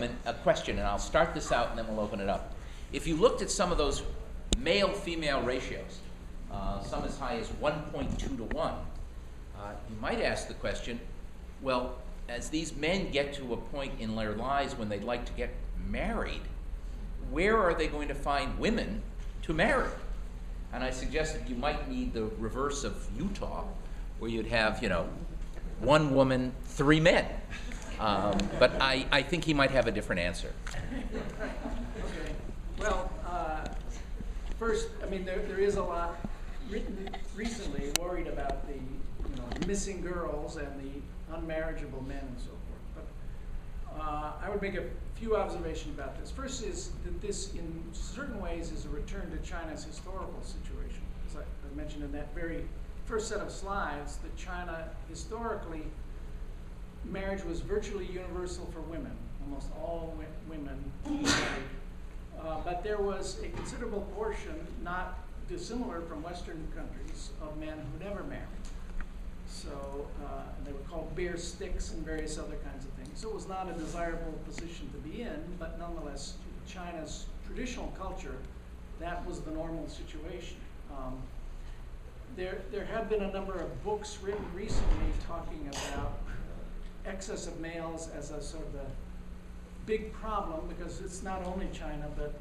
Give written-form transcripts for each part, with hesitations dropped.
A question, and I'll start this out and then we'll open it up. If you looked at some of those male-female ratios, some as high as 1.2 to 1, you might ask the question, well, as these men get to a point in their lives when they'd like to get married, where are they going to find women to marry? And I suggested you might need the reverse of Utah, where you'd have, one woman, 3 men. But I think he might have a different answer. Okay. Well, first, there is a lot written recently worried about the missing girls and the unmarriageable men and so forth. But I would make a few observations about this. First is that this, in certain ways, is a return to China's historical situation. As I mentioned in that very first set of slides, that China historically, marriage was virtually universal for women. Almost all women married. But there was a considerable portion, not dissimilar from Western countries, of men who never married. So they were called bear sticks and various other kinds of things. So it was not a desirable position to be in, but nonetheless, China's traditional culture, that was the normal situation. There have been a number of books written recently talking about excess of males as a sort of a big problem, because it's not only China, but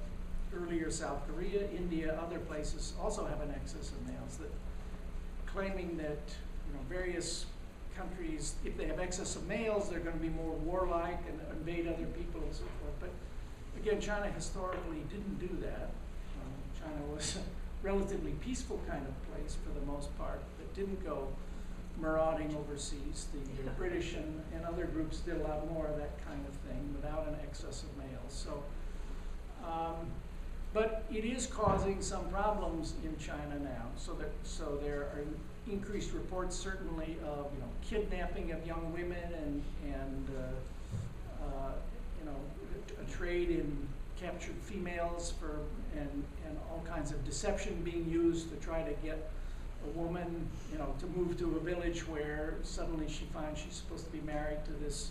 earlier South Korea, India, other places also have an excess of males, that claiming that various countries, if they have excess of males, they're going to be more warlike and invade other people and so forth. But again, China historically didn't do that. China was a relatively peaceful kind of place for the most part that didn't go marauding overseas. The British and other groups did a lot more of that kind of thing without an excess of males. So, but it is causing some problems in China now. So there are increased reports certainly of kidnapping of young women and a trade in captured females and all kinds of deception being used to try to get a woman to move to a village where suddenly she finds she's supposed to be married to this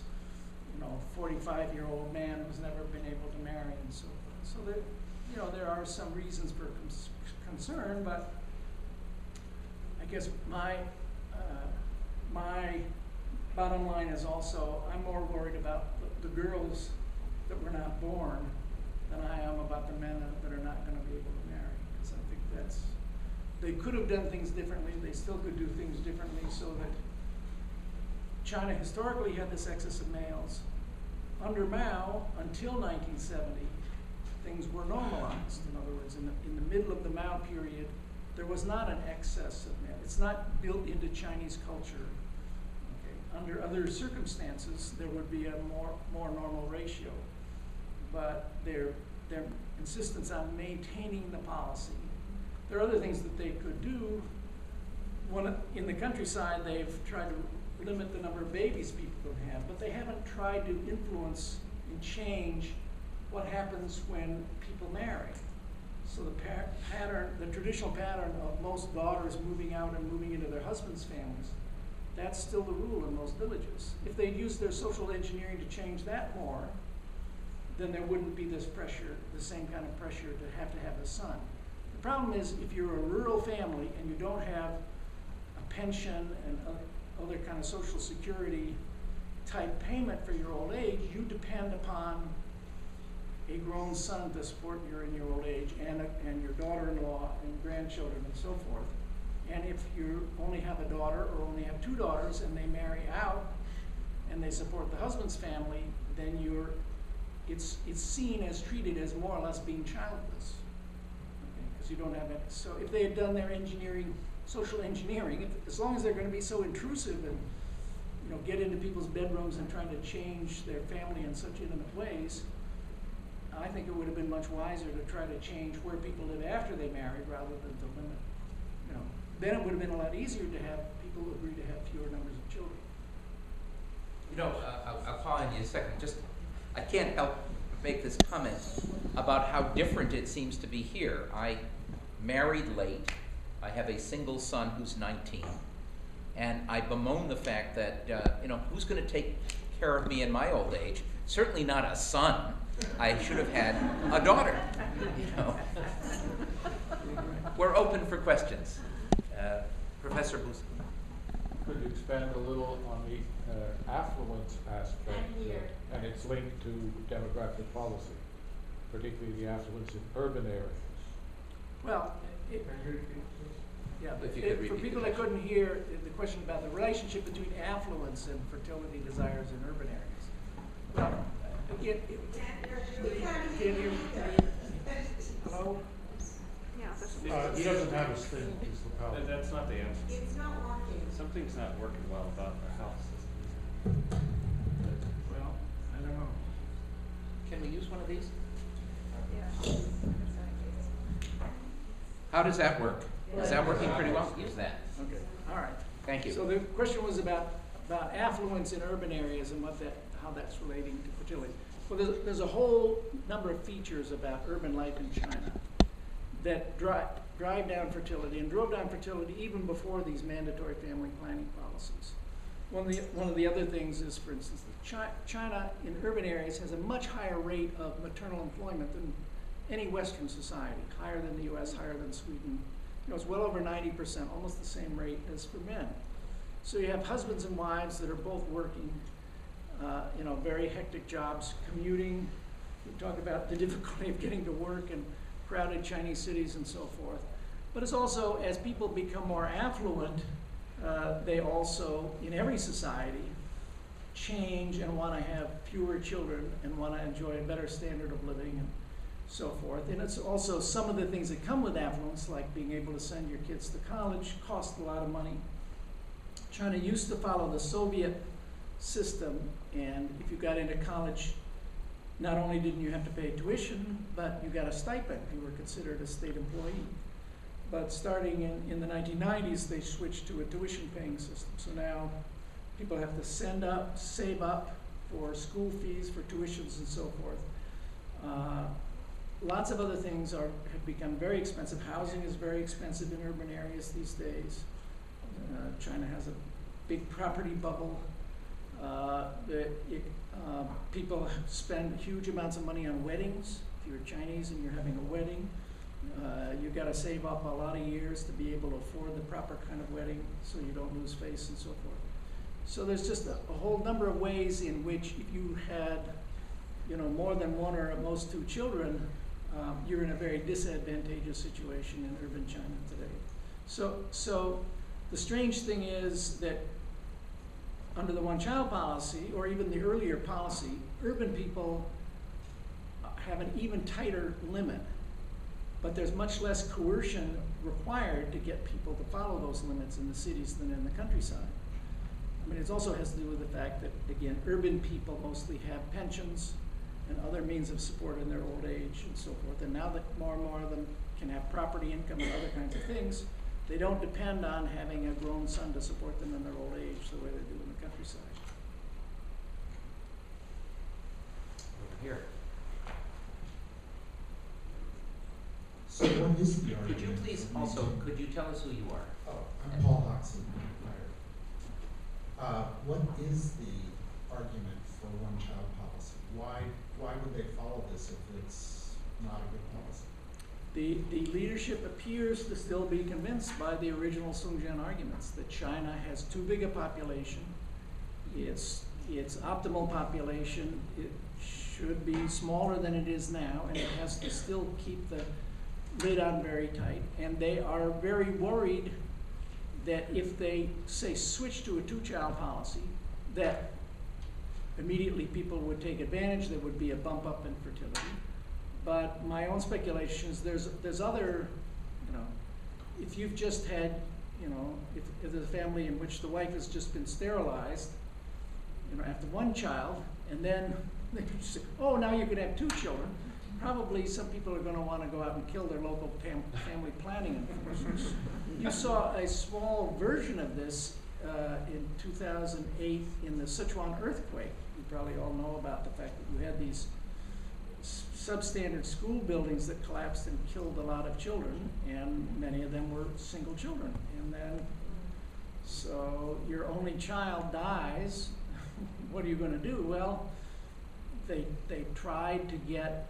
45-year-old man who's never been able to marry and so forth. So there are some reasons for concern, but I guess my bottom line is also I'm more worried about the girls that were not born than I am about the men that are not going to be able to marry. Because I think they could have done things differently. They still could do things differently, so that China historically had this excess of males. Under Mao, until 1970, things were normalized. In other words, in the middle of the Mao period, there was not an excess of men. It's not built into Chinese culture. Okay. Under other circumstances, there would be a more normal ratio. But their insistence on maintaining the policy. There are other things that they could do. In the countryside, they've tried to limit the number of babies people can have, but they haven't tried to influence and change what happens when people marry. So the traditional pattern of most daughters moving out and moving into their husbands' families, that's still the rule in most villages. If they used their social engineering to change that more, then there wouldn't be this pressure, the same kind of pressure to have a son. The problem is, if you're a rural family and you don't have a pension and other kind of social security type payment for your old age, you depend upon a grown son to support you in your old age, and your daughter-in-law and grandchildren and so forth. And if you only have a daughter or only have 2 daughters and they marry out and they support the husband's family, then it's seen as treated as more or less being childless, because you don't have it. So if they had done their social engineering, as long as they're going to be so intrusive and get into people's bedrooms and trying to change their family in such intimate ways, I think it would have been much wiser to try to change where people live after they married rather than to limit. Then it would have been a lot easier to have people agree to have fewer numbers of children. I'll call on you in a second. I can't help but make this comment about how different it seems to be here. I married late. I have a single son who's 19. And I bemoan the fact that, who's going to take care of me in my old age? certainly not a son. I should have had a daughter. You know. We're open for questions. Professor Bluestone. Could you expand a little on the affluence aspect and its link to demographic policy, particularly the affluence in urban areas? Well, yeah, If you could for repeat people the that couldn't hear the question about the relationship between affluence and fertility desires in urban areas. Well, again, hello? He doesn't have his thing, he's the power. That's not the answer. It's not working. Something's not working well about our house. Well, I don't know. Can we use one of these? How does that work? Is that working pretty well? Use that. Okay, all right. Thank you. So the question was about affluence in urban areas and how that's relating to fertility. Well, there's a whole number of features about urban life in China that drive down fertility and drove down fertility even before these mandatory family planning policies. One of the other things is, for instance, that China in urban areas has a much higher rate of maternal employment than any Western society, higher than the US, higher than Sweden. You know, it's well over 90%, almost the same rate as for men. So you have husbands and wives that are both working, you know, very hectic jobs, commuting. We talk about the difficulty of getting to work in crowded Chinese cities and so forth. But it's also, as people become more affluent, they also, in every society, change and want to have fewer children and want to enjoy a better standard of living and so forth. And it's also some of the things that come with affluence, like being able to send your kids to college, cost a lot of money. China used to follow the Soviet system, and if you got into college, not only didn't you have to pay tuition, but you got a stipend. You were considered a state employee. But starting in the 1990s, they switched to a tuition-paying system. So now people have to save up for school fees, for tuitions, and so forth. Lots of other things have become very expensive. Housing is very expensive in urban areas these days. China has a big property bubble. People spend huge amounts of money on weddings. If you're Chinese and you're having a wedding, you've got to save up a lot of years to be able to afford the proper kind of wedding so you don't lose face and so forth. So there's just a whole number of ways in which if you had, you know, more than one or at most two children, you're in a very disadvantageous situation in urban China today. So the strange thing is that under the one-child policy, or even the earlier policy, urban people have an even tighter limit, but there's much less coercion required to get people to follow those limits in the cities than in the countryside. I mean, it also has to do with the fact that, again, urban people mostly have pensions and other means of support in their old age and so forth. And now that more and more of them can have property income and other kinds of things, they don't depend on having a grown son to support them in their old age the way they do in the countryside. Over here. So what is the argument? Could you please also, could you tell us who you are? Oh, I'm Paul Hoxton. What is the argument for one-child policy? Why would they follow this if it's not a good policy? The leadership appears to still be convinced by the original Sungjian arguments that China has too big a population. Its optimal population, it should be smaller than it is now, and it has to still keep the lid on very tight. And they are very worried that if they, say, switch to a two-child policy, that immediately people would take advantage, there would be a bump up in fertility. But my own speculation is there's other, you know, if you've just had, you know, if there's a family in which the wife has just been sterilized, you know, after one child, and then they say, oh, now you can have two children, probably some people are going to want to go out and kill their local family planning enforcers. You saw a small version of this in 2008 in the Sichuan earthquake. You probably all know about the fact that you had these substandard school buildings that collapsed and killed a lot of children, and many of them were single children. And then, so your only child dies, what are you going to do? Well, they tried to get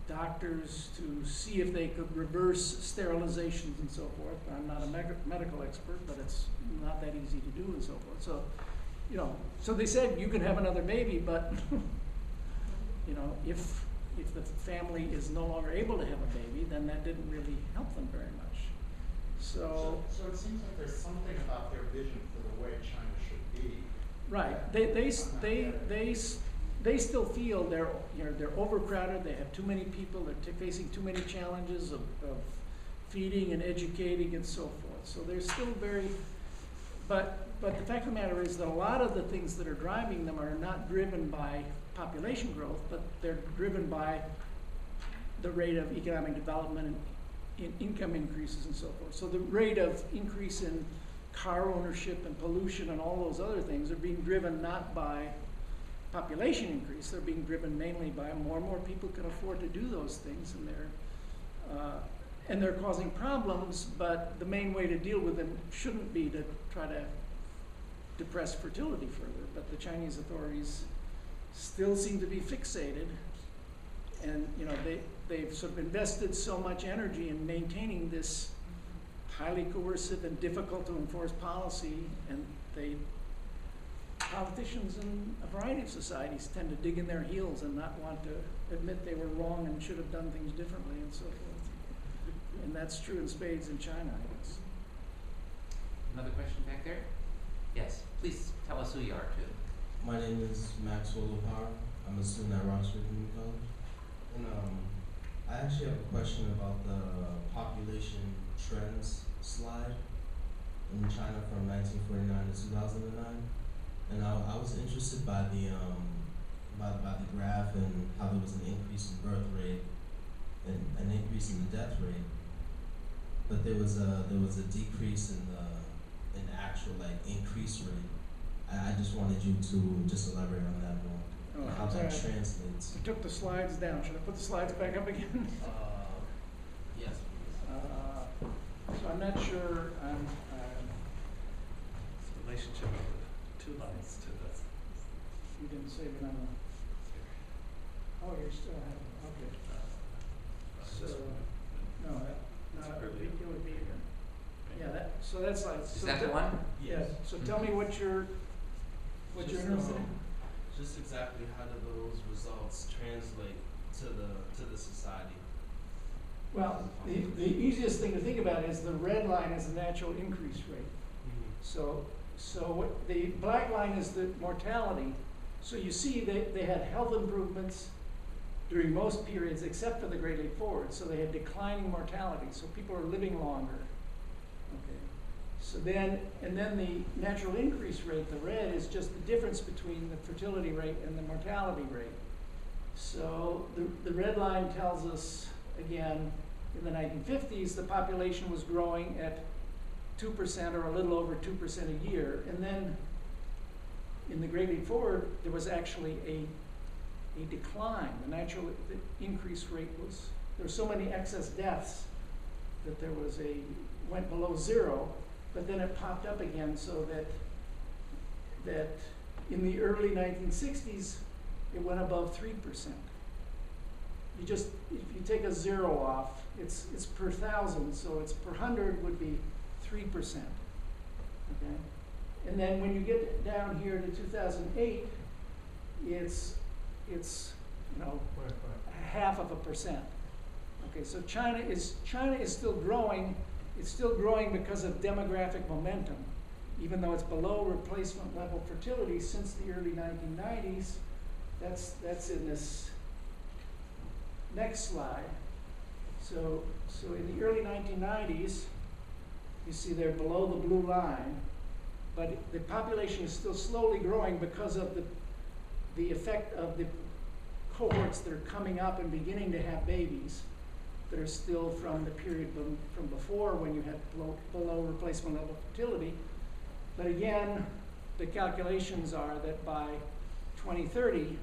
doctors to see if they could reverse sterilizations and so forth. I'm not a medical expert, but it's not that easy to do and so forth. So, you know, so they said you can have another baby, but you know, if the family is no longer able to have a baby, then that didn't really help them very much. So it seems like there's something about their vision for the way China should be. right, they still feel they're overcrowded. They have too many people. They're facing too many challenges of feeding and educating and so forth. So they're still very, but the fact of the matter is that a lot of the things that are driving them are not driven by population growth, but they're driven by the rate of economic development and income increases and so forth. So the rate of increase in car ownership and pollution and all those other things are being driven not by population increase. They're being driven mainly by more and more people can afford to do those things, and they're causing problems. But the main way to deal with them shouldn't be to try to depress fertility further. But the Chinese authorities still seem to be fixated, and you know they've sort of invested so much energy in maintaining this highly coercive and difficult to enforce policy, and politicians in a variety of societies tend to dig in their heels and not want to admit they were wrong and should have done things differently and so forth. And that's true in spades in China, I guess. Another question back there? Yes, please tell us who you are too. My name is Maxwell O'Hara. I'm a student at Roxford Community College. And I actually have a question about the population trends slide in China from 1949 to 2009. And I was interested by the graph and how there was an increase in birth rate and an increase in the death rate, but there was a decrease in the actual increase rate. I just wanted you to just elaborate on that more. Oh, How that sorry. translates. I took the slides down. Should I put the slides back up again? Yes. So I'm not sure. It's the relationship of the two lines to the. You didn't save it on the. Oh, you still have it. Okay. This So one. no, It's early. it would be here. Yeah, so that's like. Is that the one? Yes. So tell me what you're interested in. Just exactly how do those results translate to the society? Well, the easiest thing to think about is the red line is the natural increase rate. So what the black line is the mortality. So you see they had health improvements during most periods except for the Great Leap Forward. So they had declining mortality. So people are living longer. Okay. So then the natural increase rate, the red, is just the difference between the fertility rate and the mortality rate. So the red line tells us, again, in the 1950s, the population was growing at 2% or a little over 2% a year. And then in the Great Leap Forward, there was actually a decline. The increase rate was, there were so many excess deaths that there was went below zero, but then it popped up again so that in the early 1960s, it went above 3%. If you take a zero off, it's per 1,000, so it's per 100 would be 3%. Okay? And then when you get down here to 2008, it's half of a percent. Okay, so China is still growing. It's still growing because of demographic momentum, even though it's below replacement level fertility since the early 1990s. That's in this next slide. So in the early 1990s, you see they're below the blue line, but the population is still slowly growing because of the effect of the cohorts that are coming up and beginning to have babies that are still from the period from before when you had below replacement level fertility. But again, the calculations are that by 2030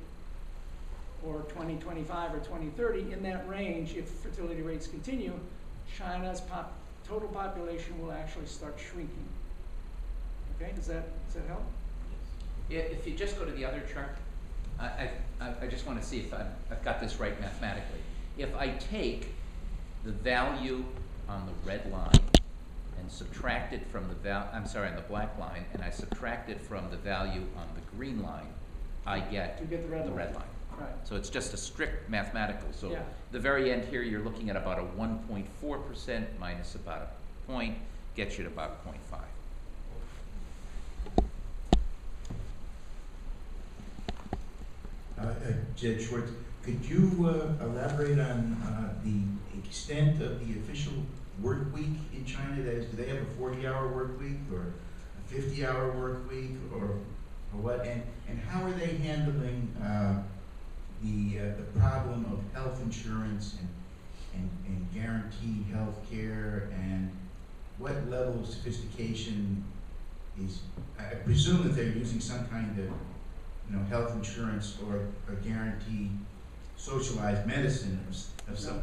or 2025 or 2030, in that range, if fertility rates continue, China's total population will actually start shrinking. Okay, does that help? If you just go to the other chart, I just want to see if I've got this right mathematically. If I take the value on the red line and subtract it from the on the black line, and I subtract it from the value on the green line, I get You get the red line. Right. So it's just a strict mathematical. So Yeah. the very end here, you're looking at about a 1.4% minus about a point, gets you to about 0.5. Jed Schwartz, could you elaborate on the extent of the official work week in China? That is, do they have a 40-hour work week or a 50-hour work week or what? And how are they handling the problem of health insurance and guaranteed health care, and what level of sophistication is, I presume that they're using some kind of health insurance or a guaranteed socialized medicine of some.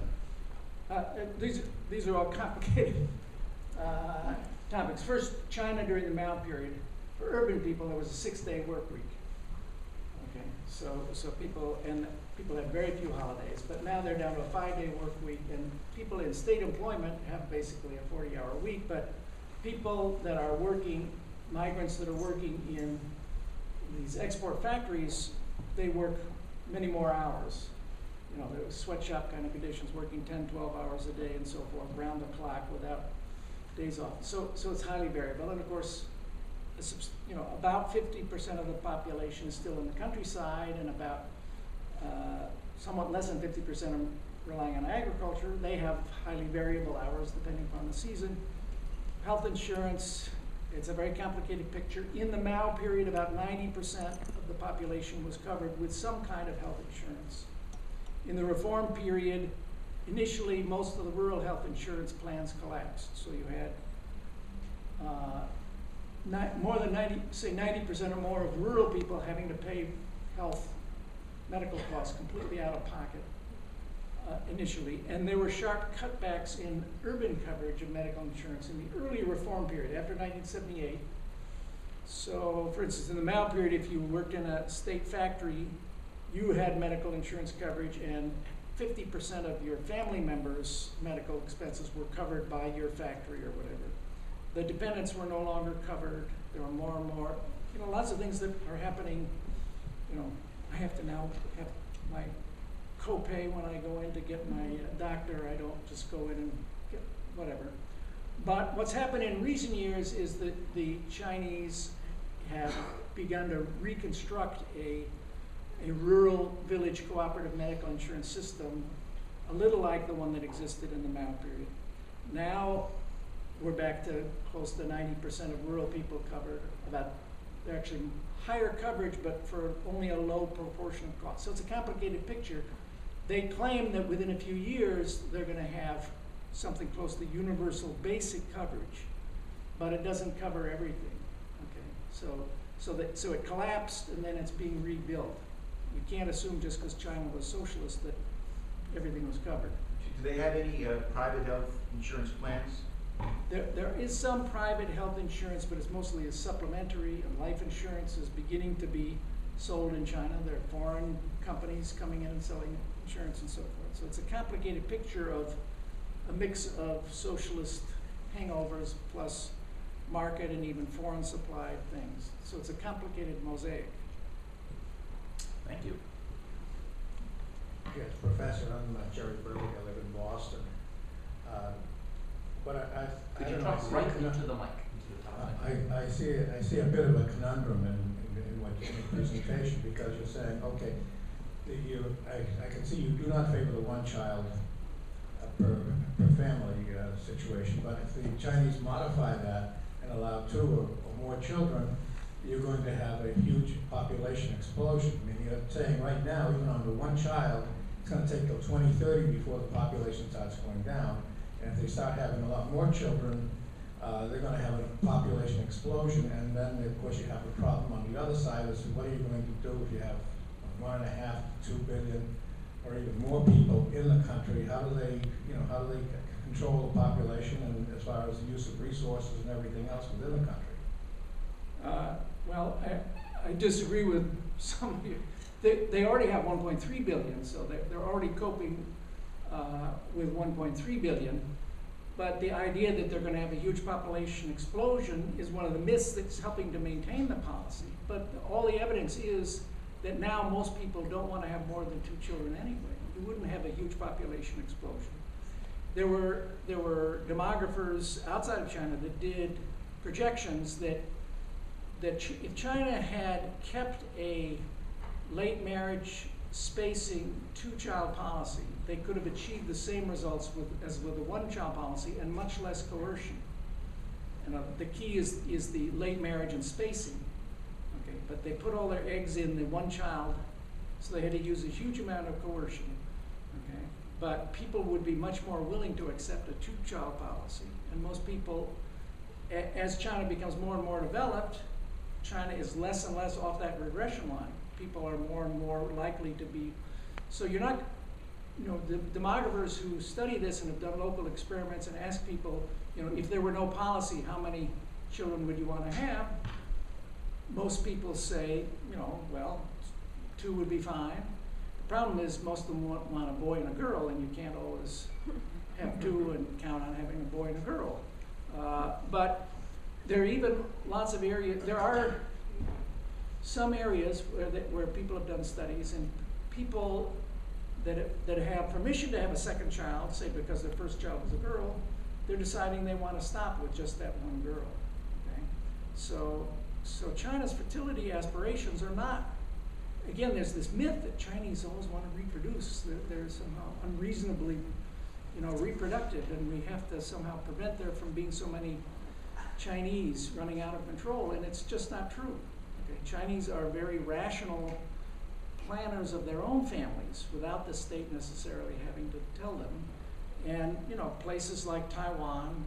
These are all complicated topics. First, China during the Mao period. For urban people, there was a 6-day work week. Okay, so people had very few holidays, but now they're down to a 5-day work week, and people in state employment have basically a 40-hour week. But people that are working, migrants that are working in these export factories, they work many more hours. There was sweatshop kind of conditions, working 10, 12 hours a day and so forth, round the clock without days off. So it's highly variable. And of course, about 50% of the population is still in the countryside, and about somewhat less than 50% are relying on agriculture. They have highly variable hours depending upon the season. Health insurance, it's a very complicated picture. In the Mao period, about 90% of the population was covered with some kind of health insurance. In the reform period, initially most of the rural health insurance plans collapsed. So you had more than 90% or more of rural people having to pay medical costs completely out of pocket initially. And there were sharp cutbacks in urban coverage of medical insurance in the early reform period, after 1978. So, for instance, in the Mao period, if you worked in a state factory, you had medical insurance coverage, and 50% of your family members' medical expenses were covered by your factory or whatever. The dependents were no longer covered. There were more and more, lots of things that are happening. I have to now have my copay when I go in to get my doctor. I don't just go in and get whatever. But what's happened in recent years is that the Chinese have begun to reconstruct a rural village cooperative medical insurance system, a little like the one that existed in the Mao period. Now we're back to close to 90% of rural people covered. They're actually higher coverage, but for only a low proportion of cost. So it's a complicated picture. They claim that within a few years they're going to have something close to universal basic coverage, but it doesn't cover everything. Okay, so it collapsed and then it's being rebuilt. You can't assume just because China was socialist that everything was covered. Do they have any private health insurance plans? There is some private health insurance, but it's mostly supplementary, and life insurance is beginning to be sold in China. There are foreign companies coming in and selling insurance and so forth. So it's a complicated picture of a mix of socialist hangovers plus market and even foreign supplied things. So it's a complicated mosaic. Thank you. Yes, Professor, I'm Jerry Burley, I live in Boston. But Could you don't talk know, right into the mic? I see a bit of a conundrum in what your presentation, because you're saying, okay, I can see you do not favor the one child per family situation, but if the Chinese modify that and allow 2 or more children, you're going to have a huge population explosion. I mean, you're saying right now, even under one child, it's going to take till 2030 before the population starts going down. And if they start having a lot more children, they're going to have a population explosion. And then, of course, you have a problem on the other side as to what are you going to do if you have 1.5 to 2 billion or even more people in the country? How do they control the population, and as far as the use of resources and everything else within the country? Well, I disagree with some of you. They already have 1.3 billion, so they're already coping with 1.3 billion. But the idea that they're going to have a huge population explosion is one of the myths that's helping to maintain the policy. But all the evidence is that now most people don't want to have more than 2 children anyway. You wouldn't have a huge population explosion. There were demographers outside of China that did projections that if China had kept a late marriage spacing 2-child policy, they could have achieved the same results as with a 1-child policy and much less coercion. And the key is the late marriage and spacing. Okay, but they put all their eggs in the 1-child, so they had to use a huge amount of coercion. Okay, but people would be much more willing to accept a 2-child policy, and most people, as China becomes more and more developed, China is less and less off that regression line. People are more and more likely to be, so you're not, the demographers who study this and have done local experiments and ask people, if there were no policy, how many children would you want to have? Most people say, well, 2 would be fine. The problem is most of them want a boy and a girl, and you can't always have 2 and count on having a boy and a girl. But there are even lots of areas, there are some areas where people have done studies, and people that have permission to have a second child, say because their first child was a girl, they're deciding they want to stop with just that 1 girl. Okay? So China's fertility aspirations are not, again, there's this myth that Chinese always want to reproduce. They're somehow unreasonably, reproductive, and we have to somehow prevent there from being so many Chinese running out of control, and it's just not true. Okay? Chinese are very rational planners of their own families without the state necessarily having to tell them. And places like Taiwan,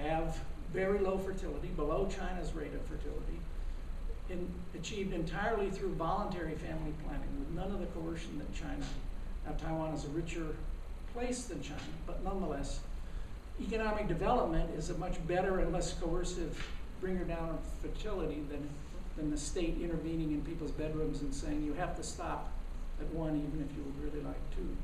have very low fertility, below China's rate of fertility, achieved entirely through voluntary family planning with none of the coercion that China. Now Taiwan is a richer place than China, but nonetheless, economic development is a much better and less coercive bringer down of fertility than the state intervening in people's bedrooms and saying you have to stop at 1 even if you would really like 2.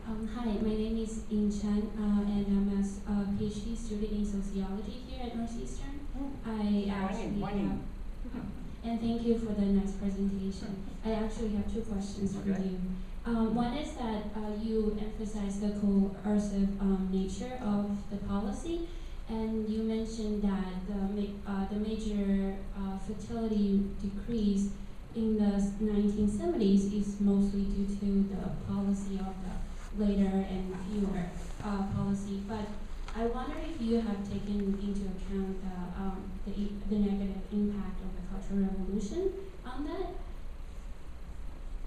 Hi, my name is In Chen, and I'm a PhD student in sociology here at Northeastern. I actually have, and thank you for the nice presentation. I actually have 2 questions for you. One is that you emphasize the coercive nature of the policy, and you mentioned that the major fertility decrease in the 1970s is mostly due to the policy of the later and fewer policy. But I wonder if you have taken into account the negative impact of the Cultural Revolution on that.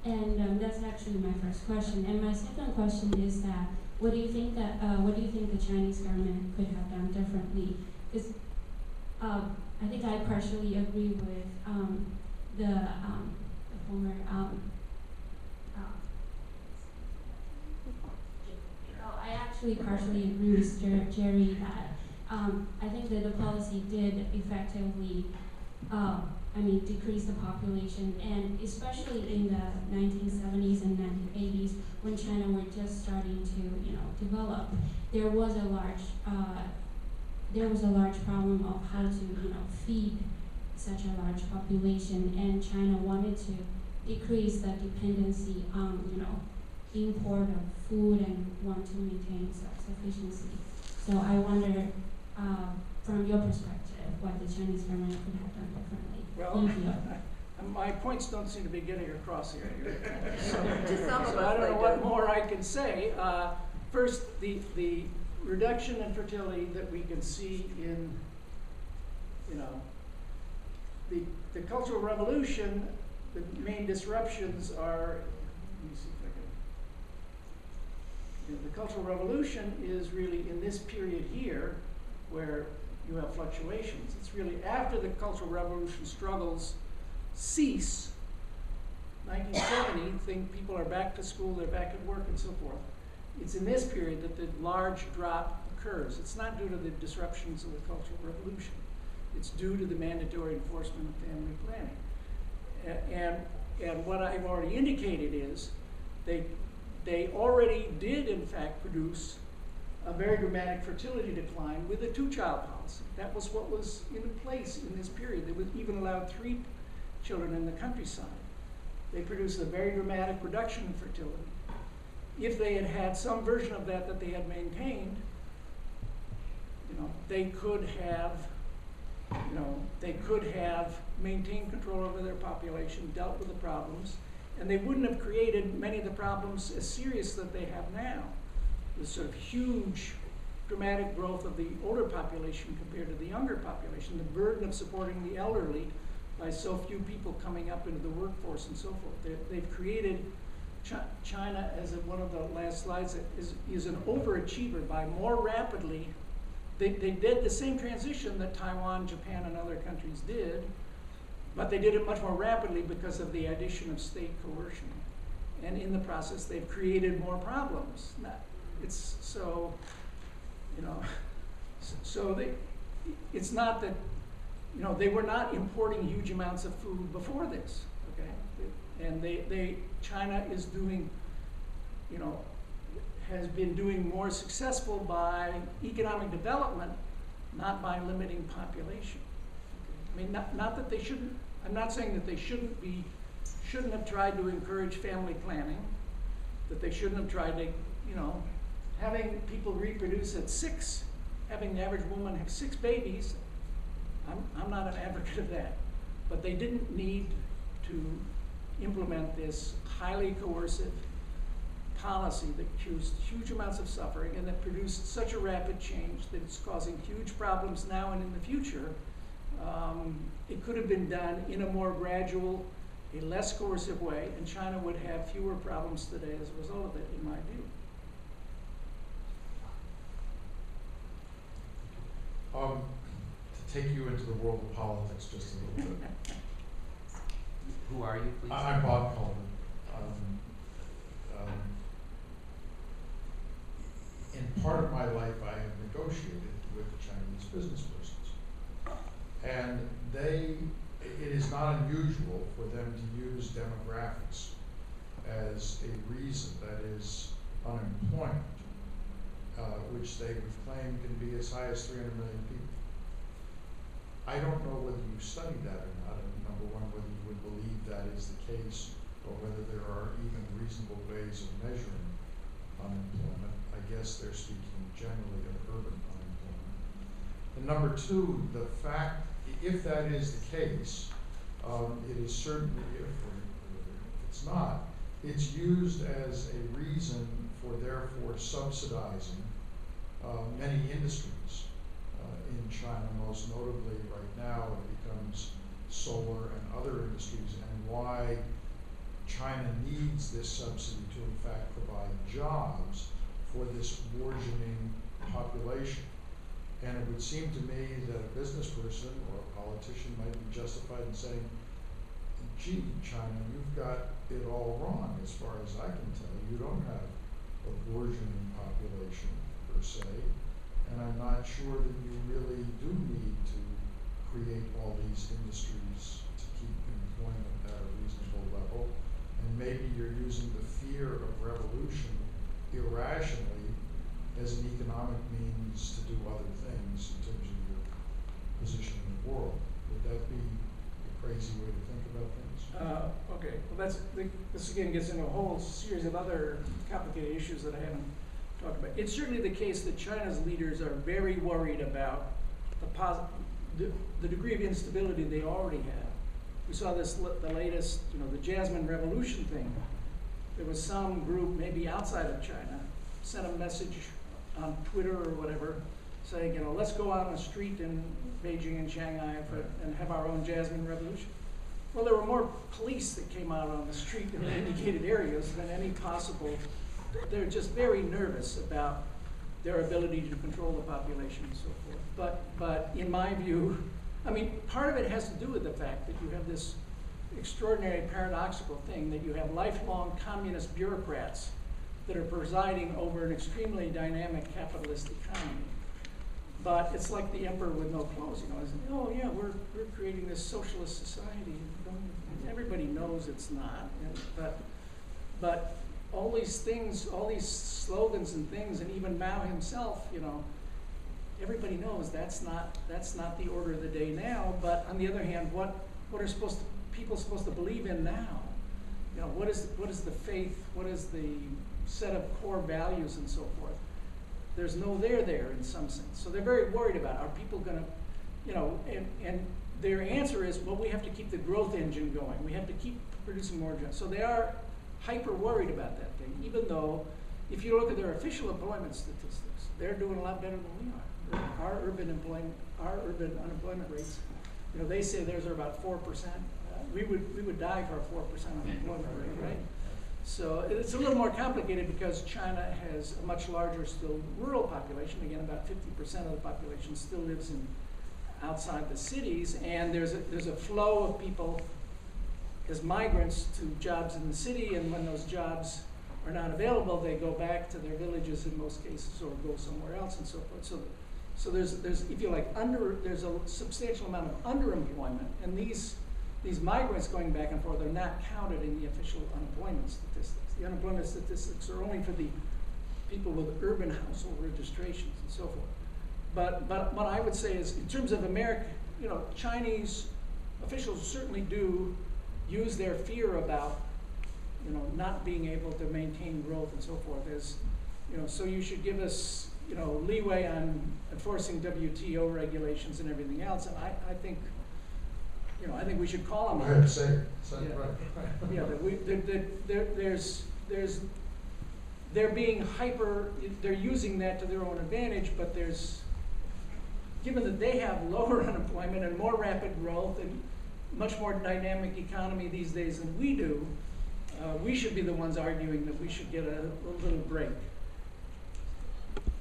And that's actually my first question. And my second question is that what do you think the Chinese government could have done differently? Because I think I partially agree with the former. I actually partially agree with Jerry that I think that the policy did effectively, decrease the population, and especially in the 1970s and 1980s when China were just starting to develop, there was a large problem of how to feed such a large population, and China wanted to decrease the dependency on import of food and want to maintain self-sufficiency. So I wonder, from your perspective, what the Chinese government could have done differently. Well, my points don't seem to be getting across here. So some I don't know what more I can say. First, the reduction in fertility that we can see in, the Cultural Revolution, the main disruptions are, let me see if I can, the Cultural Revolution is really in this period here where you have fluctuations. It's really after the Cultural Revolution struggles cease, 1970, people are back to school, they're back at work and so forth. It's in this period that the large drop occurs. It's not due to the disruptions of the Cultural Revolution. It's due to the mandatory enforcement of family planning. And what I've already indicated is they already did, in fact, produce a very dramatic fertility decline with a two-child policy. That was what was in place in this period. They would even allow 3 children in the countryside. They produced a very dramatic reduction in fertility. If they had had some version of that that they had maintained, they could have maintained control over their population, dealt with the problems, and they wouldn't have created many of the problems as serious that they have now. This sort of huge, dramatic growth of the older population compared to the younger population, the burden of supporting the elderly by so few people coming up into the workforce and so forth. They've created China, as one of the last slides, is an overachiever by more rapidly. They did the same transition that Taiwan, Japan, and other countries did, but they did it much more rapidly because of the addition of state coercion. And in the process, they've created more problems. It's not that, they were not importing huge amounts of food before this, okay? And China is doing, has been doing more successful by economic development, not by limiting population. Okay? I mean, not that they shouldn't, I'm not saying that they shouldn't have tried to encourage family planning, that they shouldn't have tried to, having people reproduce at 6, having the average woman have 6 babies, I'm not an advocate of that. But they didn't need to implement this highly coercive policy that caused huge amounts of suffering and that produced such a rapid change that it's causing huge problems now and in the future. It could have been done in a more gradual, a less coercive way, and China would have fewer problems today as a result of it, in my view. To take you into the world of politics just a little bit. Who are you, please? I'm Bob Coleman. In part of my life, I have negotiated with Chinese business persons. And it is not unusual for them to use demographics as a reason, that is unemployment, which they would claim can be as high as 300 million people. I don't know whether you studied that or not, and number one, whether you would believe that is the case, or whether there are even reasonable ways of measuring unemployment. I guess they're speaking generally of urban unemployment. And number two, the fact, if that is the case, it is certainly, if it's not, it's used as a reason for therefore subsidizing many industries in China, most notably right now it becomes solar and other industries, and why China needs this subsidy to in fact provide jobs for this bourgeoning population. And it would seem to me that a business person or a politician might be justified in saying, gee, China, you've got it all wrong as far as I can tell. You don't have a bourgeoning population per se, and I'm not sure that you really do need to create all these industries to keep employment at a reasonable level. And maybe you're using the fear of revolution irrationally as an economic means to do other things in terms of your position in the world. Would that be a crazy way to think about things? Okay, well this again gets into a whole series of other complicated issues that I haven't talked about. It's certainly the case that China's leaders are very worried about the degree of instability they already have. We saw this, the latest, the Jasmine Revolution thing. There was some group, maybe outside of China, sent a message on Twitter or whatever, saying, let's go out on the street in Beijing and Shanghai and have our own Jasmine Revolution. Well, there were more police that came out on the street in the indicated areas than any possible. They're just very nervous about their ability to control the population and so forth. But in my view, part of it has to do with the fact that you have this extraordinary paradoxical thing that you have lifelong communist bureaucrats that are presiding over an extremely dynamic capitalist economy. But it's like the emperor with no clothes, you know. It's, oh yeah, we're creating this socialist society. Everybody knows it's not. But all these things, all these slogans and things, and even Mao himself, you know, everybody knows that's not the order of the day now. But on the other hand, what are people supposed to believe in now? You know, what is the faith? What is the set of core values and so forth? There's no there in some sense. So they're very worried about, are people going to, you know, and their answer is, well, we have to keep the growth engine going. We have to keep producing more jobs. So they are hyper worried about that thing, even though if you look at their official employment statistics, they're doing a lot better than we are. Our urban unemployment rates, you know, they say theirs are about 4%. We would die for a 4% unemployment rate, right? So it's a little more complicated because China has a much larger still rural population. Again, about 50% of the population still lives outside the cities, and there's a flow of people as migrants to jobs in the city, and when those jobs are not available, they go back to their villages in most cases, or go somewhere else and so forth. So there's if you like there's a substantial amount of underemployment, and these migrants going back and forth are not counted in the official unemployment statistics. The unemployment statistics are only for the people with urban household registrations and so forth. But what I would say is, in terms of America, you know, Chinese officials certainly do use their fear about, you know, not being able to maintain growth and so forth as, you know, so you should give us, you know, leeway on enforcing WTO regulations and everything else. And I think, you know, I think we should call them I out. have to say it. Yeah. Right. Yeah, they're being hyper, they're using that to their own advantage, but given that they have lower unemployment and more rapid growth and much more dynamic economy these days than we do, we should be the ones arguing that we should get a little break.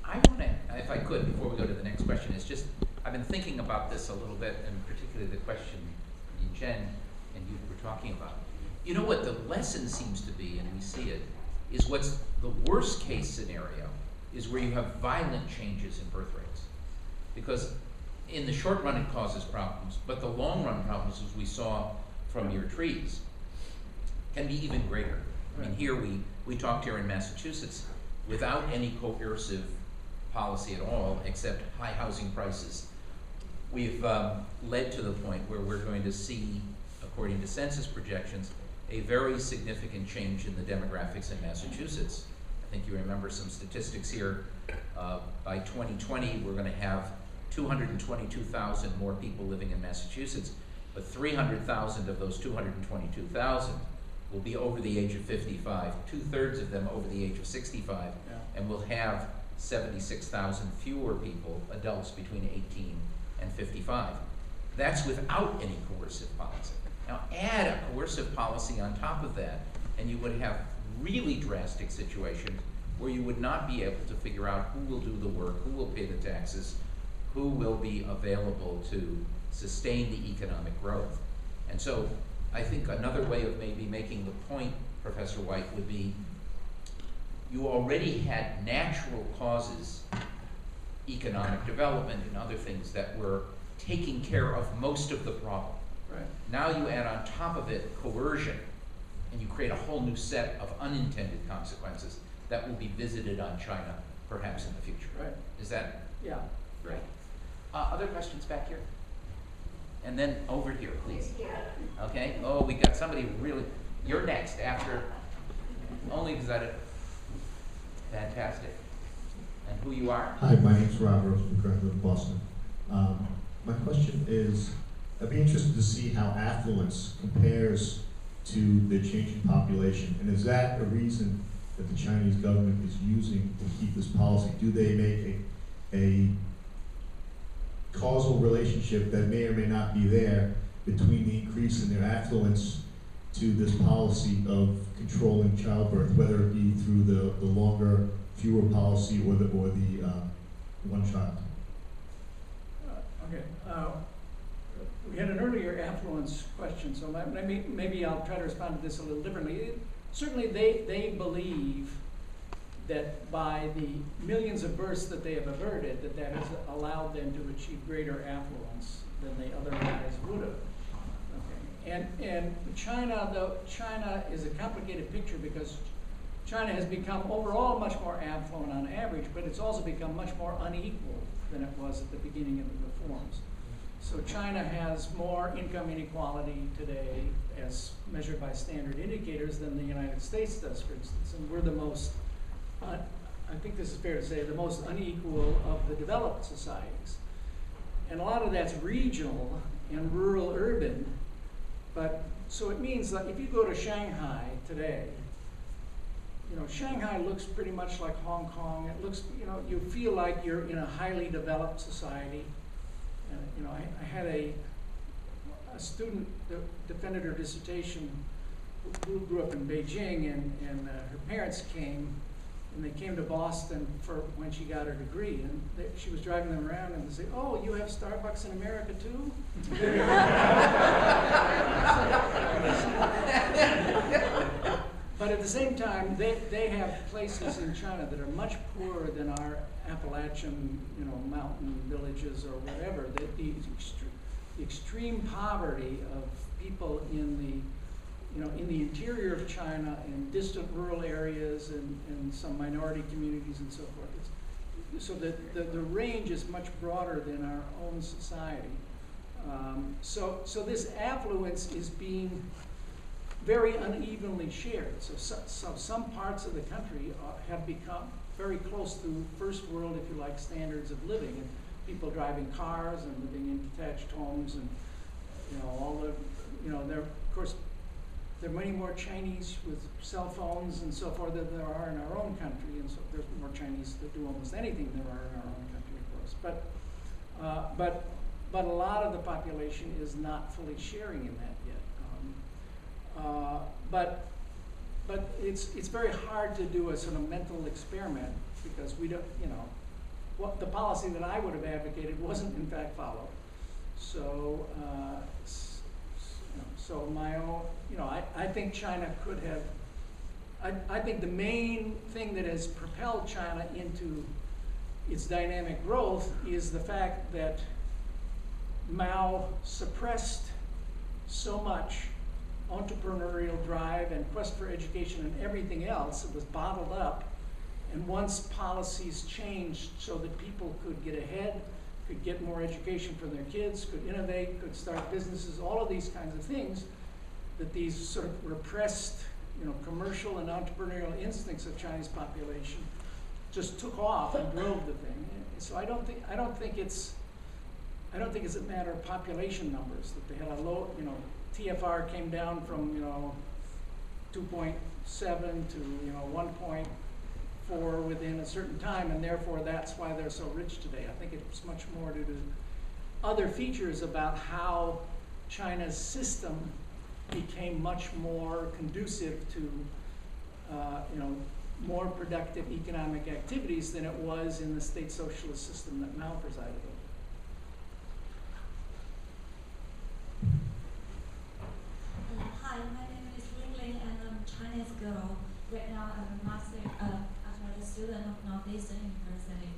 I want to, if I could, before we go to the next question, is just, I've been thinking about this a little bit, and particularly the question Jen and you were talking about. You know what the lesson seems to be, and we see it, is what's the worst case scenario is where you have violent changes in birth rates. Because in the short run it causes problems, but the long run problems, as we saw from your trees, can be even greater. I mean, here we talked here in Massachusetts, without any coercive policy at all, except high housing prices, we've led to the point where we're going to see, according to census projections, a very significant change in the demographics in Massachusetts. I think you remember some statistics here. By 2020, we're going to have 222,000 more people living in Massachusetts, but 300,000 of those 222,000 will be over the age of 55, 2/3 of them over the age of 65, and we'll have 76,000 fewer people, adults between 18 and 55. That's without any coercive policy. Now add a coercive policy on top of that, and you would have really drastic situations where you would not be able to figure out who will do the work, who will pay the taxes, who will be available to sustain the economic growth. And so I think another way of maybe making the point, Professor Whyte, would be you already had natural causes, economic development and other things that were taking care of most of the problem. Right. Now you add on top of it coercion, and you create a whole new set of unintended consequences that will be visited on China perhaps in the future. Right. Is that Yeah. right? Other questions back here? And then over here, please. Okay. Oh, we got somebody really. You're next after. Only because I did. Fantastic. And who you are? Hi, my name's Rob Rosenberg. I live in Boston. My question is, I'd be interested to see how affluence compares to the changing population, and is that a reason that the Chinese government is using to keep this policy? Do they make a causal relationship that may or may not be there between the increase in their affluence to this policy of controlling childbirth, whether it be through the longer, fewer policy or the one child? Okay. We had an earlier affluence question, so maybe I'll try to respond to this a little differently. Certainly they believe that by the millions of births that they have averted, that has allowed them to achieve greater affluence than they otherwise would have. Okay. And China, though, China is a complicated picture because China has become overall much more affluent on average, but it's also become much more unequal than it was at the beginning of the reforms. So China has more income inequality today as measured by standard indicators than the United States does, for instance. And we're the most, I think this is fair to say, the most unequal of the developed societies. And a lot of that's regional and rural urban. But so it means that if you go to Shanghai today, you know, Shanghai looks pretty much like Hong Kong. It looks, you know, you feel like you're in a highly developed society. And, you know, I had a student that defended her dissertation who grew up in Beijing, and her parents came, and they came to Boston for when she got her degree, and she was driving them around, and they say, "Oh, you have Starbucks in America too?" But at the same time, they have places in China that are much poorer than our Appalachian, you know, mountain villages or whatever. The extreme poverty of people in the, you know, in the interior of China, in distant rural areas, and some minority communities and so forth. So the range is much broader than our own society. So this affluence is being very unevenly shared. So some parts of the country have become very close to first world, if you like, standards of living, and people driving cars and living in detached homes, and you know all the, you know, there of course there are many more Chinese with cell phones and so forth than there are in our own country, and so there's more Chinese that do almost anything than there are in our own country, of course. But a lot of the population is not fully sharing in that yet. But it's very hard to do a sort of mental experiment because we don't, you know, what the policy that I would have advocated wasn't in fact followed. So, so my own, you know, I think China could have, I think the main thing that has propelled China into its dynamic growth is the fact that Mao suppressed so much entrepreneurial drive and quest for education and everything else. It was bottled up, and once policies changed so that people could get ahead, could get more education for their kids, could innovate, could start businesses, all of these kinds of things, that these sort of repressed, you know, commercial and entrepreneurial instincts of Chinese population just took off and drove the thing. So I don't think it's a matter of population numbers, that they had a low, you know, TFR came down from, you know, 2.7 to, you know, 1.4 within a certain time, and therefore that's why they're so rich today. I think it's much more due to other features about how China's system became much more conducive to, you know, more productive economic activities than it was in the state socialist system that Mao presided over. Hi, my name is Ling, and I'm a Chinese girl. Right now, I'm a master student of Northeastern University.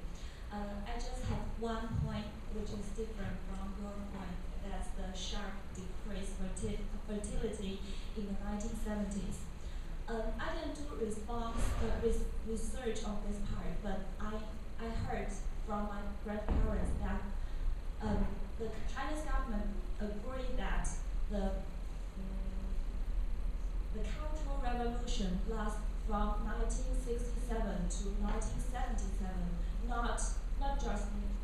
I just have one point which is different from your point. That's the sharp decrease fertility in the 1970s. I didn't do research on this part, but I heard from my grandparents that the Chinese government agreed that the Cultural Revolution lasts from 1967 to 1977, not just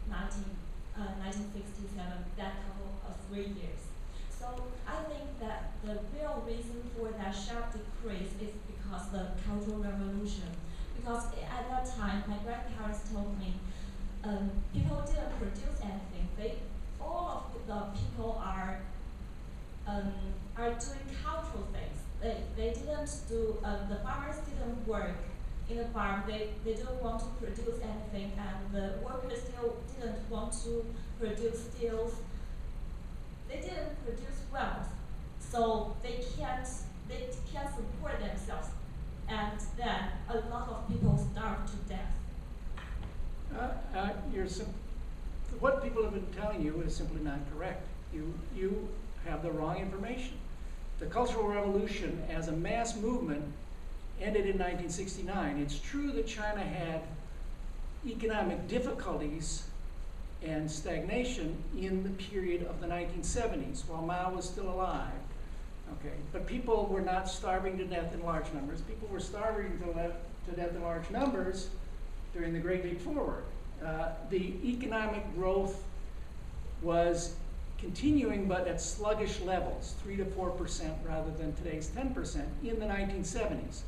1967, that couple of 3 years. So I think that the real reason for that sharp decrease is because the Cultural Revolution. Because at that time, my grandparents told me people didn't produce anything. All of the people are doing cultural things. They didn't do, the farmers didn't work in the farm. They didn't want to produce anything, and the workers still didn't want to produce skills. They didn't produce wealth, so they can't support themselves. And then a lot of people starved what people have been telling you is simply not correct. You have the wrong information. The Cultural Revolution as a mass movement ended in 1969. It's true that China had economic difficulties and stagnation in the period of the 1970s while Mao was still alive. Okay, but people were not starving to death in large numbers. People were starving to death in large numbers during the Great Leap Forward. The economic growth was continuing, but at sluggish levels, 3 to 4% rather than today's 10% in the 1970s.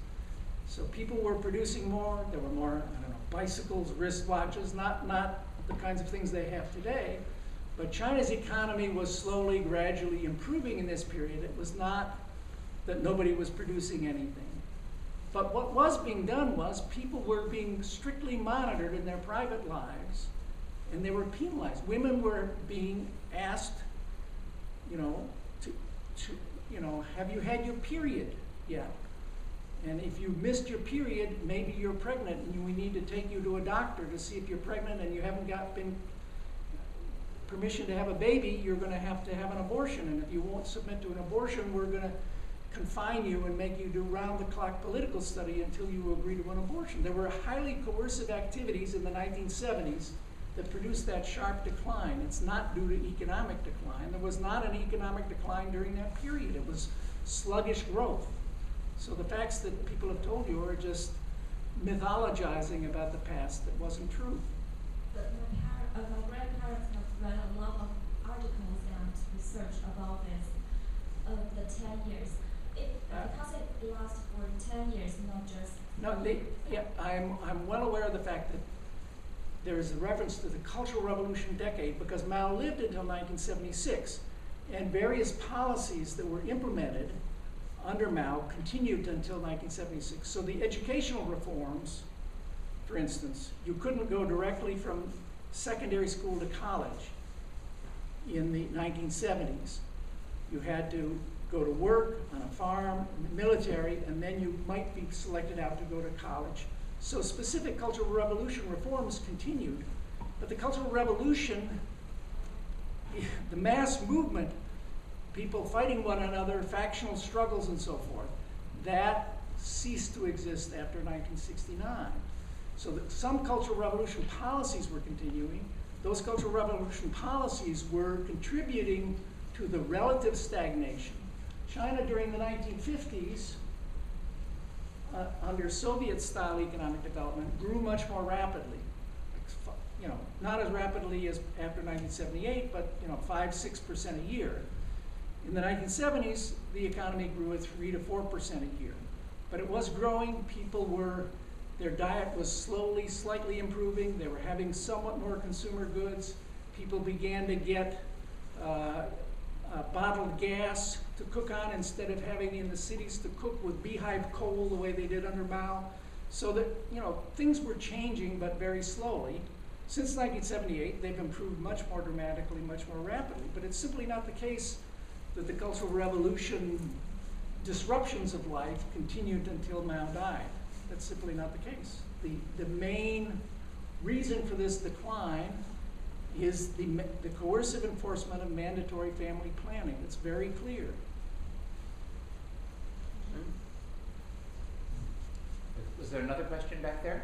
So people were producing more. There were more, I don't know, bicycles, wristwatches, not the kinds of things they have today. But China's economy was slowly, gradually improving in this period. It was not that nobody was producing anything. But what was being done was people were being strictly monitored in their private lives, and they were penalized. Women were being asked, have you had your period yet? And if you missed your period, maybe you're pregnant, and we need to take you to a doctor to see if you're pregnant, and you haven't been permission to have a baby, you're going to have an abortion. And if you won't submit to an abortion, we're going to confine you and make you do round-the-clock political study until you agree to an abortion. There were highly coercive activities in the 1970s that produced that sharp decline. It's not due to economic decline. There was not an economic decline during that period. It was sluggish growth. So the facts that people have told you are just mythologizing about the past that wasn't true. But my grandparents have read a lot of articles and research about this, the 10 years. Because it lasts for 10 years, not just... I'm well aware of the fact that there is a reference to the Cultural Revolution decade because Mao lived until 1976, and various policies that were implemented under Mao continued until 1976. So the educational reforms, for instance, you couldn't go directly from secondary school to college in the 1970s. You had to go to work on a farm, in the military, and then you might be selected out to go to college. So specific Cultural Revolution reforms continued, but the Cultural Revolution, the mass movement, people fighting one another, factional struggles and so forth, that ceased to exist after 1969. So that some Cultural Revolution policies were continuing. Those Cultural Revolution policies were contributing to the relative stagnation. China during the 1950s, under Soviet-style economic development, grew much more rapidly. Not as rapidly as after 1978, but 5-6% a year. In the 1970s, the economy grew at 3 to 4% a year. But it was growing. Their diet was slowly, slightly improving. They were having somewhat more consumer goods. People began to get bottled gas to cook on instead of having in the cities to cook with beehive coal the way they did under Mao. So that, things were changing, but very slowly. Since 1978, they've improved much more dramatically, much more rapidly. But it's simply not the case that the Cultural Revolution disruptions of life continued until Mao died. That's simply not the case. The main reason for this decline is the coercive enforcement of mandatory family planning. It's very clear. Was there another question back there?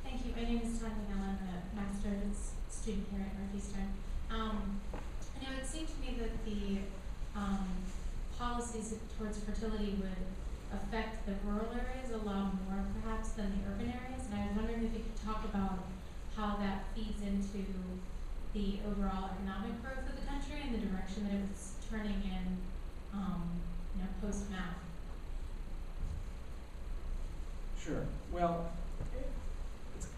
Thank you. My name is Tanya Mel. I'm a master's student here at Northeastern. It seemed to me that the policies towards fertility would affect the rural areas a lot more, perhaps, than the urban areas. And I was wondering if you could talk about how that feeds into the overall economic growth of the country and the direction that it was turning in, post-Mao. Sure. Well,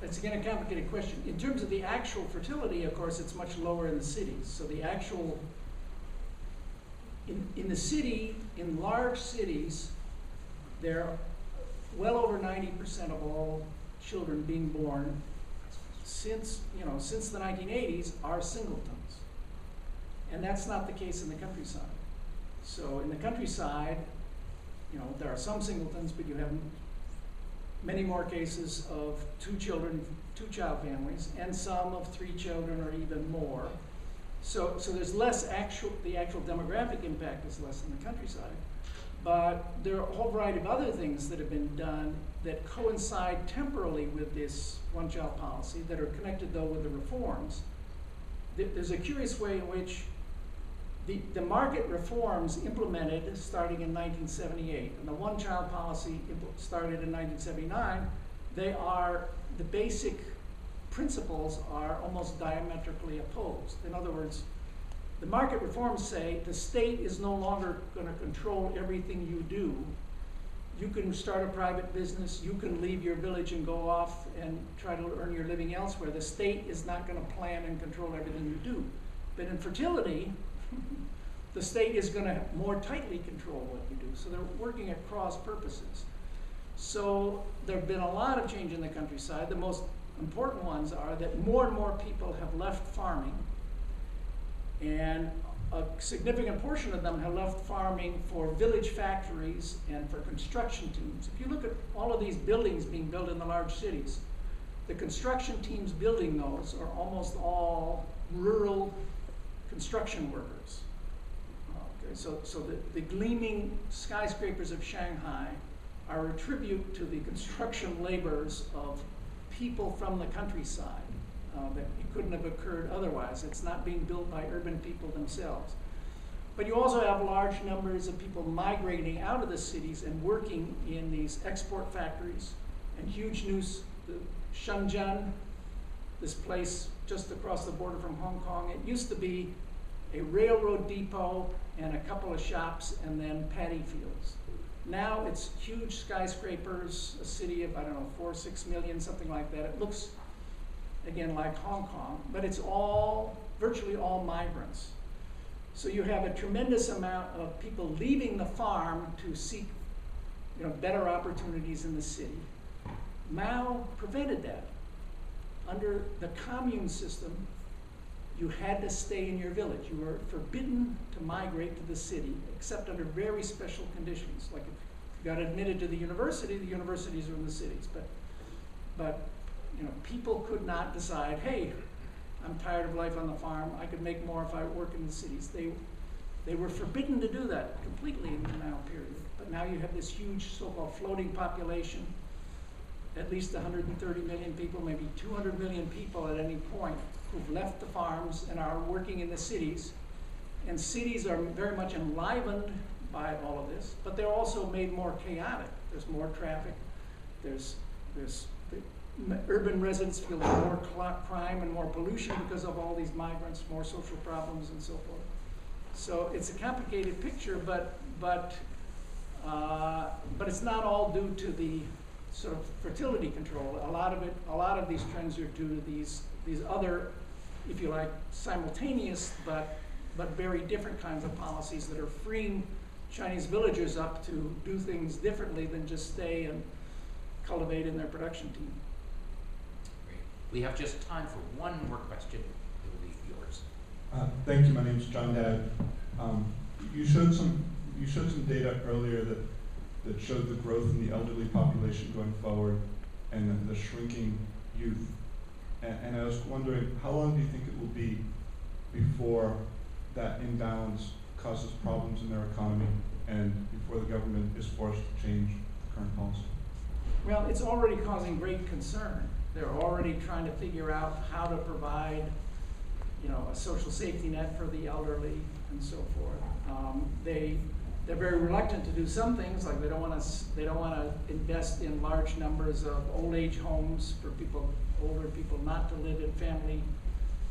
it's again a complicated question. In terms of the actual fertility, of course, it's much lower in the cities. So the actual, in the city, in large cities, there are well over 90% of all children being born since the 1980s are singletons. And that's not the case in the countryside. So in the countryside, you know, there are some singletons, but you have many more cases of two-child families, and some of 3 children or even more. So there's less the actual demographic impact is less in the countryside. But there are a whole variety of other things that have been done that coincide temporally with this one-child policy that are connected, though, with the reforms. There's a curious way in which the market reforms implemented starting in 1978 and the one-child policy started in 1979, the basic principles are almost diametrically opposed. In other words, the market reforms say the state is no longer going to control everything you do. You can start a private business, you can leave your village and go off and try to earn your living elsewhere. The state is not going to plan and control everything you do. But in fertility, the state is going to more tightly control what you do. So they're working at cross purposes. So there have been a lot of change in the countryside. The most important ones are that more and more people have left farming, and a significant portion of them have left farming for village factories and for construction teams. If you look at all of these buildings being built in the large cities, the construction teams building those are almost all rural construction workers. Okay, so the gleaming skyscrapers of Shanghai are a tribute to the construction labors of people from the countryside. That it couldn't have occurred otherwise. It's not being built by urban people themselves. But you also have large numbers of people migrating out of the cities and working in these export factories and huge news. Shenzhen, this place just across the border from Hong Kong, it used to be a railroad depot and a couple of shops and then paddy fields. Now it's huge skyscrapers, a city of, I don't know, 4 or 6 million, something like that. It looks, again, like Hong Kong, but it's virtually all migrants. So you have a tremendous amount of people leaving the farm to seek, better opportunities in the city. Mao prevented that. Under the commune system, you had to stay in your village. You were forbidden to migrate to the city, except under very special conditions. Like if you got admitted to the universities are in the cities. But people could not decide, hey, I'm tired of life on the farm. I could make more if I work in the cities. They were forbidden to do that completely in the Mao period. But now you have this huge so-called floating population, at least 130 million people, maybe 200 million people at any point who've left the farms and are working in the cities. And cities are very much enlivened by all of this, but they're also made more chaotic. There's more traffic. Urban residents feel more crime and more pollution because of all these migrants, more social problems and so forth. So it's a complicated picture, but it's not all due to the sort of fertility control. A lot of these trends are due to these other, if you like, simultaneous but very different kinds of policies that are freeing Chinese villagers up to do things differently than just stay and cultivate in their production team. Great. We have just time for one more question. It will be yours. Thank you. My name is John Dad. You showed some data earlier that showed the growth in the elderly population going forward and the shrinking youth. And I was wondering, how long do you think it will be before that imbalance causes problems in their economy and before the government is forced to change the current policy? Well, it's already causing great concern. They're already trying to figure out how to provide, a social safety net for the elderly and so forth. They're very reluctant to do some things, like they don't want to invest in large numbers of old age homes for older people not to live in family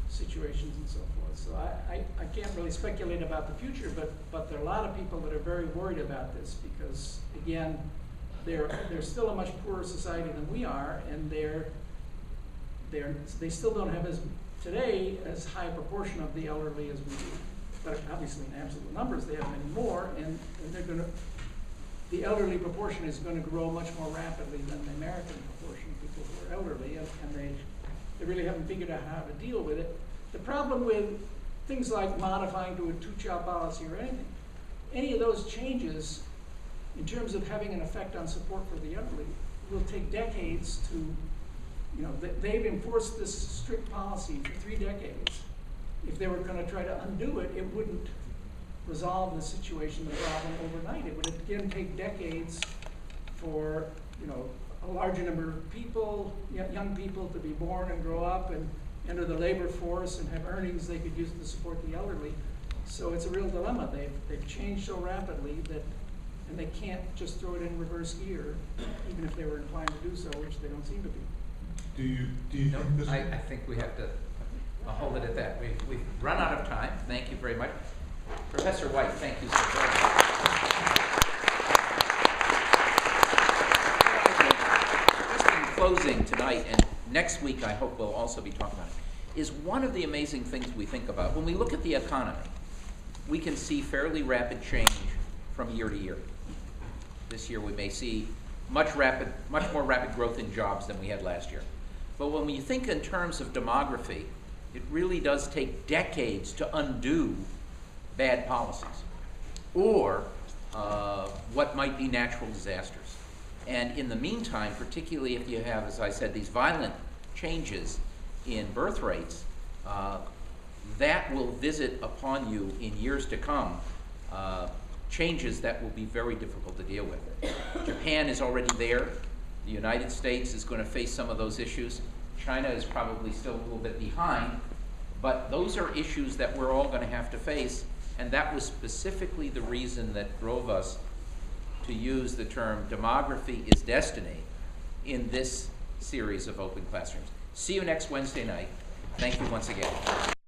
situations and so forth. So I can't really speculate about the future, but there are a lot of people that are very worried about this because, again, they're still a much poorer society than we are, and they still don't have today as high a proportion of the elderly as we do. But obviously in absolute numbers they have many more, and the elderly proportion is going to grow much more rapidly than the American proportion of people who are elderly, and they really haven't figured out how to deal with it. The problem with things like modifying to a two-child policy or anything any of those changes, in terms of having an effect on support for the elderly, will take decades to, you know, they've enforced this strict policy for 3 decades. If they were gonna try to undo it, it wouldn't resolve the situation, the problem overnight. It would again take decades for, you know, a larger number of people, young people to be born and grow up and enter the labor force and have earnings they could use to support the elderly. So it's a real dilemma. They've changed so rapidly that, and they can't just throw it in reverse gear, even if they were inclined to do so, which they don't seem to be. Do you No, think this? I think we have to hold it at that. We've run out of time. Thank you very much. Professor Whyte, thank you so very much. Just in closing tonight, and next week I hope we'll also be talking about it, is one of the amazing things we think about. When we look at the economy, we can see fairly rapid change from year to year. This year we may see much more rapid growth in jobs than we had last year. But when we think in terms of demography, it really does take decades to undo bad policies or what might be natural disasters. And in the meantime, particularly if you have, as I said, these violent changes in birth rates, that will visit upon you in years to come changes that will be very difficult to deal with. Japan is already there. The United States is going to face some of those issues. China is probably still a little bit behind, but those are issues that we're all going to have to face, and that was specifically the reason that drove us to use the term demography is destiny in this series of open classrooms. See you next Wednesday night. Thank you once again.